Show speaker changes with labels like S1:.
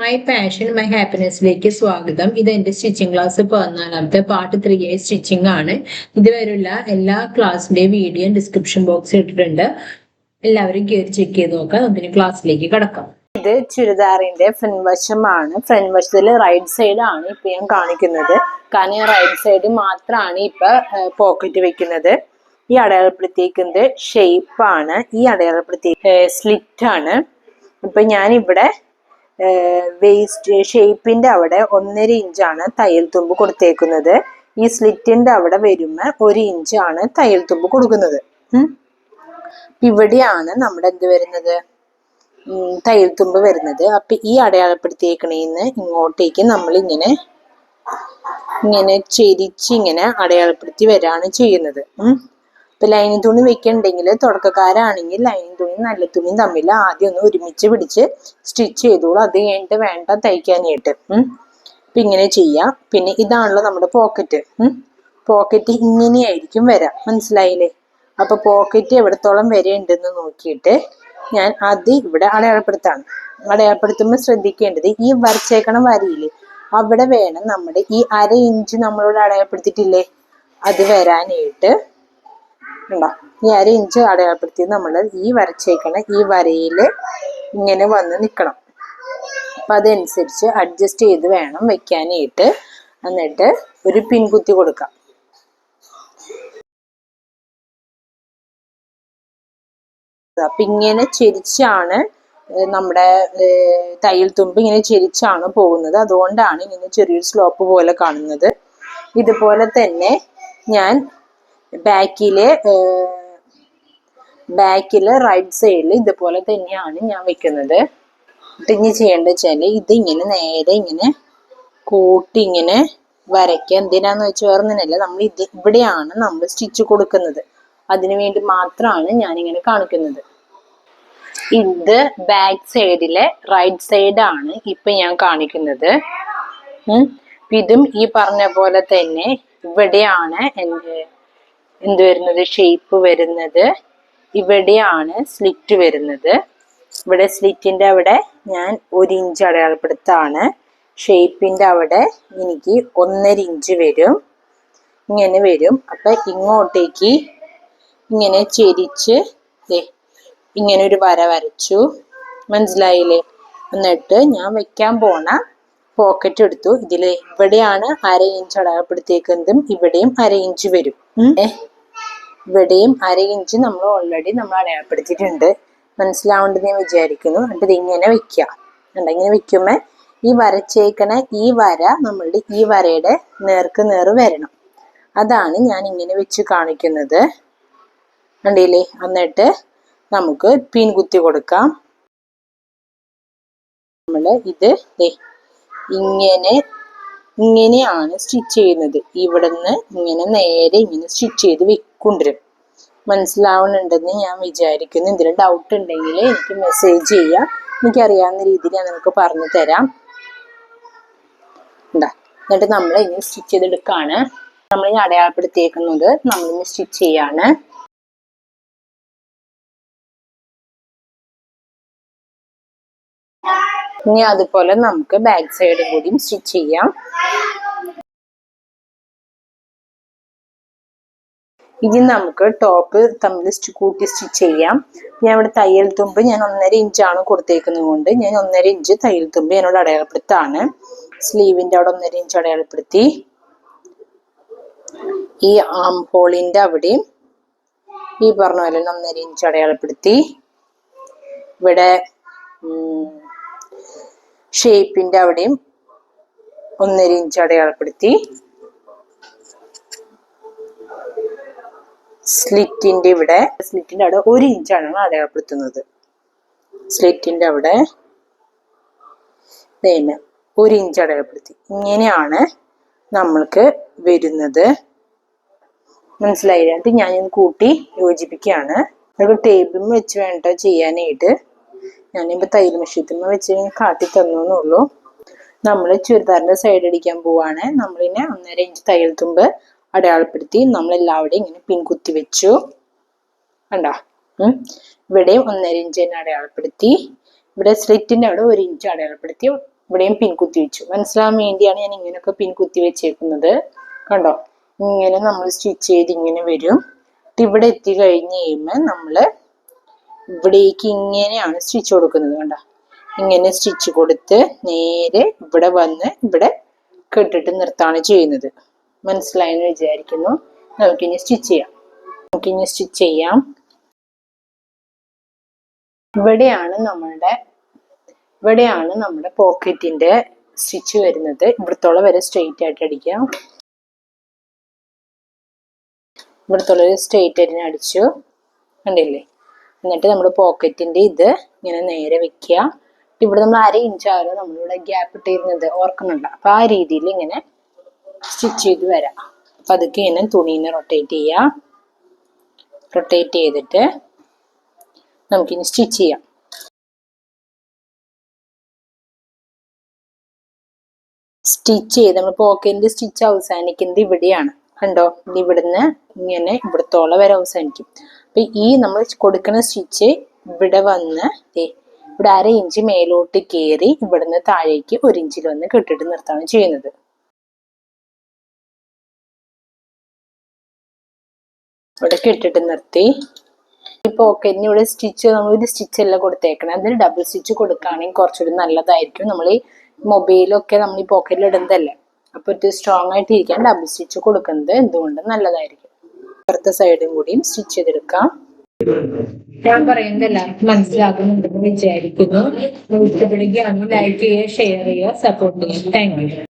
S1: My passion my ഹാപ്പിനെസ്സിലേക്ക് സ്വാഗതം. ഇത് എന്റെ സ്റ്റിച്ചിങ് ക്ലാസ് 14ാമത്തെ പാർട്ട് 3A സ്റ്റിച്ചിങ് ആണ്. ഇതുവരെയുള്ള എല്ലാ ക്ലാസ്സിന്റെയും വീഡിയോ ഡിസ്ക്രിപ്ഷൻ ബോക്സിൽ ഇട്ടിട്ടുണ്ട്. എല്ലാവരും കയറി ചെക്ക് ചെയ്ത് നോക്കാം. നമുക്ക് ക്ലാസ്സിലേക്ക് കടക്കാം. ഇത് ചുരിദാറിന്റെ ഫ്രണ്ട് വശമാണ്. ഫ്രണ്ട് വശത്തിൽ റൈറ്റ് സൈഡ് ആണ് ഇപ്പൊ ഞാൻ കാണിക്കുന്നത്. കാരണം റൈറ്റ് സൈഡ് മാത്രമാണ് ഇപ്പൊ പോക്കറ്റ് വെക്കുന്നത്. ഈ അടയാളപ്പെടുത്തിയിരിക്കുന്നത് ഷേപ്പാണ്. ഈ അടയാളപ്പെടുത്തി സ്ലിറ്റ് ആണ്. ഇപ്പൊ ഞാനിവിടെ വേസ്റ്റ് ഷേപ്പിന്റെ അവിടെ 1.5 ഇഞ്ചാണ് തയ്യൽ തുമ്പ് കൊടുത്തേക്കുന്നത്. ഈ സ്ലിറ്റിന്റെ അവിടെ വരുമ്പോൾ 1 ഇഞ്ചാണ് തയ്യൽ തുമ്പ് കൊടുക്കുന്നത്. ഇവിടെയാണ് നമ്മുടെ എന്ത് വരുന്നത്, തയ്യൽ തുമ്പ് വരുന്നത്. അപ്പൊ ഈ അടയാളപ്പെടുത്തിയേക്കണേന്ന് ഇങ്ങോട്ടേക്ക് നമ്മൾ ഇങ്ങനെ ചെരിച്ചിങ്ങനെ അടയാളപ്പെടുത്തി വരാണ് ചെയ്യുന്നത്. ഇപ്പൊ ലൈനിങ് തുണി വെക്കണ്ടെങ്കിൽ, തുടക്കക്കാരാണെങ്കിൽ ലൈനിങ് തുണിയും നല്ല തുണിയും തമ്മിൽ ആദ്യം ഒന്ന് ഒരുമിച്ച് പിടിച്ച് സ്റ്റിച്ച് ചെയ്തോളൂ. അത് കഴിഞ്ഞിട്ട് വേണ്ട തയ്ക്കാനായിട്ട്. അപ്പൊ ഇങ്ങനെ ചെയ്യാം. പിന്നെ ഇതാണല്ലോ നമ്മുടെ പോക്കറ്റ്. പോക്കറ്റ് ഇങ്ങനെയായിരിക്കും വരാം, മനസ്സിലായില്ലേ? അപ്പൊ പോക്കറ്റ് എവിടത്തോളം വരെ ഉണ്ടെന്ന് നോക്കിയിട്ട് ഞാൻ അത് ഇവിടെ അടയാളപ്പെടുത്താണ്. അടയാളപ്പെടുത്തുമ്പോൾ ശ്രദ്ധിക്കേണ്ടത്, ഈ വരച്ചേക്കണ വരിയില്ലേ അവിടെ വേണം നമ്മുടെ ഈ 1/2 ഇഞ്ച് നമ്മളോട് അടയാളപ്പെടുത്തിയിട്ടില്ലേ അത് വരാനായിട്ട്. ഉണ്ടോ? ഈ 1/2 ഇഞ്ച് അടയാളപ്പെടുത്തി നമ്മൾ ഈ വരച്ചേക്കണ ഈ വരയിൽ ഇങ്ങനെ വന്ന് നിൽക്കണം. അപ്പൊ അതനുസരിച്ച് അഡ്ജസ്റ്റ് ചെയ്ത് വേണം വെക്കാനായിട്ട്. എന്നിട്ട് ഒരു പിൻ കുത്തി കൊടുക്കാം. അപ്പൊ ഇങ്ങനെ ചെരിച്ചാണ് നമ്മുടെ തയ്യൽ തുമ്പ് ഇങ്ങനെ ചെരിച്ചാണ് പോകുന്നത്. അതുകൊണ്ടാണ് ഇങ്ങനെ ചെറിയൊരു സ്ലോപ്പ് പോലെ കാണുന്നത്. ഇതുപോലെ തന്നെ ഞാൻ ബാക്കില് റൈറ്റ് സൈഡിൽ ഇതുപോലെ തന്നെയാണ് ഞാൻ വെക്കുന്നത്. ഇനി ചെയ്യേണ്ടത് വെച്ചാല് ഇതിങ്ങനെ നേരെ ഇങ്ങനെ കൂട്ടി ഇങ്ങനെ വരയ്ക്കുക. എന്തിനാന്ന് വെച്ചാൽ വേറൊന്നിനല്ല, നമ്മൾ ഇവിടെയാണ് നമ്മൾ സ്റ്റിച്ച് കൊടുക്കുന്നത്. അതിനു വേണ്ടി മാത്രമാണ് ഞാനിങ്ങനെ കാണിക്കുന്നത്. ഇത് ബാക്ക് സൈഡിലെ റൈറ്റ് സൈഡാണ് ഇപ്പൊ ഞാൻ കാണിക്കുന്നത്. ഇതും ഈ പറഞ്ഞ പോലെ തന്നെ ഇവിടെയാണ് എന്ത് വരുന്നത്, ഷേപ്പ് വരുന്നത്. ഇവിടെയാണ് സ്ലിറ്റ് വരുന്നത്. ഇവിടെ സ്ലിറ്റിന്റെ അവിടെ ഞാൻ 1 ഇഞ്ച് അടയാളപ്പെടുത്താണ്. ഷേപ്പിന്റെ അവിടെ എനിക്ക് 1.5 ഇഞ്ച് വരും. ഇങ്ങനെ വരും. അപ്പൊ ഇങ്ങോട്ടേക്ക് ഇങ്ങനെ ചെരിച്ച് ഇങ്ങനെ ഒരു വര വരച്ചു, മനസ്സിലായില്ലേ? എന്നിട്ട് ഞാൻ വെക്കാൻ പോണ പോക്കറ്റ് എടുത്തു. ഇതില് ഇവിടെയാണ് 1/2 ഇഞ്ച് അടയാളപ്പെടുത്തിയേക്കുന്നതും ഇവിടെയും 1/2 ഇഞ്ച് വരും. ഇവിടെയും 1/2 ഇഞ്ച് നമ്മൾ ഓൾറെഡി അടയാളപ്പെടുത്തിയിട്ടുണ്ട്. മനസ്സിലാവേണ്ടത് ഞാൻ വിചാരിക്കുന്നു. എന്നിട്ട് ഇതിങ്ങനെ വെക്കുക. ഇങ്ങനെ വെക്കുമ്പോ ഈ വരച്ചേക്കണ ഈ വര നമ്മളുടെ ഈ വരയുടെ നേർക്ക് നേർ വരണം. അതാണ് ഞാൻ ഇങ്ങനെ വെച്ച് കാണിക്കുന്നത്. കണ്ടില്ലേ? എന്നിട്ട് നമുക്ക് പിൻ കുത്തി കൊടുക്കാം. നമ്മള് ഇത് ഇങ്ങനെയാണ് സ്റ്റിച്ച് ചെയ്യുന്നത്. ഇവിടുന്ന് ഇങ്ങനെ നേരെ ഇങ്ങനെ സ്റ്റിച്ച് ചെയ്ത് കൊണ്ടുവരും. മനസ്സിലാവുന്നുണ്ടെന്ന് ഞാൻ വിചാരിക്കുന്നു. എന്തെങ്കിലും ഡൗട്ട് ഉണ്ടെങ്കിൽ എനിക്ക് മെസ്സേജ് ചെയ്യാം. എനിക്കറിയാവുന്ന രീതിയിൽ ഞാൻ നിങ്ങൾക്ക് പറഞ്ഞു തരാം. എന്നിട്ട് നമ്മൾ ഇനി സ്റ്റിച്ച് ചെയ്തെടുക്കാണ്. നമ്മൾ ഇനി അടയാളപ്പെടുത്തിയേക്കുന്നത് നമ്മളിനി സ്റ്റിച്ച് ചെയ്യാണ്. ഇനി അതുപോലെ നമുക്ക് ബാക്ക് സൈഡും കൂടി സ്റ്റിച്ച് ചെയ്യാം. ഇനി നമുക്ക് ടോപ്പ് തമ്മിൽ കൂട്ടി സ്റ്റിച്ച് ചെയ്യാം. ഞാൻ ഇവിടെ തയ്യൽ തുമ്പ് ഞാൻ 1.5 ഇഞ്ചാണ് കൊടുത്തേക്കുന്നത് കൊണ്ട് ഞാൻ 1.5 ഇഞ്ച് തയ്യൽ തുമ്പ് എന്നോട് അടയാളപ്പെടുത്താണ്. സ്ലീവിന്റെ അവിടെ 1.5 ഇഞ്ച് അടയാളപ്പെടുത്തി. ഈ ആം ഹോളിന്റെ അവിടെയും ഈ പറഞ്ഞ പോലെ 1.5 ഇഞ്ച് അടയാളപ്പെടുത്തി. ഇവിടെ ഷേപ്പിന്റെ അവിടെയും 1.5 ഇഞ്ച് അടയാളപ്പെടുത്തി. സ്ലിറ്റിന്റെ അവിടെ 1 ഇഞ്ചാണ് അടയാളപ്പെടുത്തുന്നത്. സ്ലിറ്റിന്റെ അവിടെ 1 ഇഞ്ച് അടയാളപ്പെടുത്തി. ഇങ്ങനെയാണ് നമ്മൾക്ക് വരുന്നത്. മനസ്സിലായില്ല? എന്നിട്ട് ഞാൻ കൂട്ടി യോജിപ്പിക്കുകയാണ്. നമുക്ക് ടേബിൾ വെച്ച് വേണ്ട ചെയ്യാനായിട്ട്. ഞാനിപ്പോ തയ്യൽ മെഷീൻ വെച്ച് കാട്ടി തന്നുള്ളൂ. നമ്മൾ ചുരിദാറിന്റെ സൈഡ് അടിക്കാൻ പോവാണ്. നമ്മളിനെ 1.5 ഇഞ്ച് തയ്യൽ തുമ്പ് അടയാളപ്പെടുത്തി നമ്മളെല്ലാവരുടെയും ഇങ്ങനെ പിൻ കുത്തി വെച്ചു. കണ്ടോ? ഇവിടെയും 1.5 ഇഞ്ച് തന്നെ അടയാളപ്പെടുത്തി. ഇവിടെ സ്ലിറ്റിന്റെ അവിടെ 1 ഇഞ്ച് അടയാളപ്പെടുത്തി ഇവിടെയും പിൻ കുത്തി വെച്ചു. മനസ്സിലാവാൻ വേണ്ടിയാണ് ഞാൻ ഇങ്ങനെയൊക്കെ പിൻ കുത്തി വെച്ചേക്കുന്നത്. കണ്ടോ, ഇങ്ങനെ നമ്മൾ സ്റ്റിച്ച് ചെയ്ത് ഇങ്ങനെ വരും. ഇവിടെ എത്തി കഴിഞ്ഞ് കഴിയുമ്പോൾ നമ്മൾ ഇവിടേക്ക് ഇങ്ങനെയാണ് സ്റ്റിച്ച് കൊടുക്കുന്നത്. കണ്ടോ, ഇങ്ങനെ സ്റ്റിച്ച് കൊടുത്ത് നേരെ ഇവിടെ വന്ന് ഇവിടെ കെട്ടിട്ട് നിർത്താണ് ചെയ്യുന്നത്. മനസ്സിലായെന്ന് വിചാരിക്കുന്നു. നമുക്കിനി സ്റ്റിച്ച് ചെയ്യാം. ഇവിടെയാണ് നമ്മുടെ പോക്കറ്റിന്റെ സ്റ്റിച്ച് വരുന്നത്. ഇവിടത്തോളം വരെ സ്ട്രെയിറ്റ് ആയിട്ട് അടിക്കാം. ഇവിടത്തോളം സ്ട്രെയിറ്റ് ആയിട്ട് അടിച്ചു, കണ്ടില്ലേ? എന്നിട്ട് നമ്മൾ പോക്കറ്റിന്റെ ഇത് ഇങ്ങനെ നേരെ വെക്കുക. ഇവിടെ നമ്മൾ 1/2 ഇഞ്ചാണ് നമ്മളിവിടെ ഗ്യാപ്പ് ഇട്ടിരുന്നത്, ഓർക്കുന്നുണ്ട്. അപ്പൊ ആ രീതിയിൽ ഇങ്ങനെ സ്റ്റിച്ച് ചെയ്ത് വരാം. അപ്പൊ അതൊക്കെ ഇങ്ങനെ തുണീനെ റൊട്ടേറ്റ് ചെയ്തിട്ട് നമുക്കിനി സ്റ്റിച്ച് ചെയ്യാം. സ്റ്റിച്ച് ചെയ്ത് നമ്മൾ പോക്കറ്റിന്റെ സ്റ്റിച്ച് അവസാനിക്കുന്നത് ഇവിടെയാണ്. കണ്ടോ, ഇവിടുന്ന് ഇങ്ങനെ ഇവിടത്തോളം വരെ അവസാനിക്കും. അപ്പൊ ഈ നമ്മൾ കൊടുക്കുന്ന സ്റ്റിച്ച് ഇവിടെ വന്ന് ഇവിടെ 1/2 ഇഞ്ച് മേലോട്ട് കയറി ഇവിടുന്ന് താഴേക്ക് 1 ഇഞ്ചിൽ വന്ന് കെട്ടിട്ട് നിർത്താണ് ചെയ്യുന്നത്. ഇവിടെ കെട്ടിട്ട് നിർത്തി. ഈ പോക്കറ്റിന് ഇവിടെ നമ്മൾ ഒരു സ്റ്റിച്ച് അല്ല കൊടുത്തേക്കണം, അതിന് ഡബിൾ സ്റ്റിച്ച് കൊടുക്കുകയാണെങ്കിൽ കുറച്ചുകൂടി നല്ലതായിരിക്കും. നമ്മൾ ഈ മൊബൈലൊക്കെ നമ്മൾ ഈ പോക്കറ്റിൽ ഇടുന്നതല്ലേ, അപ്പൊ ഇത് സ്ട്രോങ് ആയിട്ട് ഇരിക്കാൻ ഡബിൾ സ്റ്റിച്ച് കൊടുക്കുന്നത് എന്തുകൊണ്ട് നല്ലതായിരിക്കും. അപ്പുറത്തെ സൈഡും കൂടിയും സ്റ്റിച്ച് ചെയ്തെടുക്കാം. ഞാൻ പറയുന്നത് എല്ലാവർക്കും മനസ്സിലാകുന്നുണ്ടെന്ന് വിചാരിക്കുന്നു. ഇഷ്ടപ്പെടുകയാണെങ്കിൽ ലൈക്ക് ചെയ്യുക, ഷെയർ ചെയ്യുക, സപ്പോർട്ട് ചെയ്യുക. Thank you.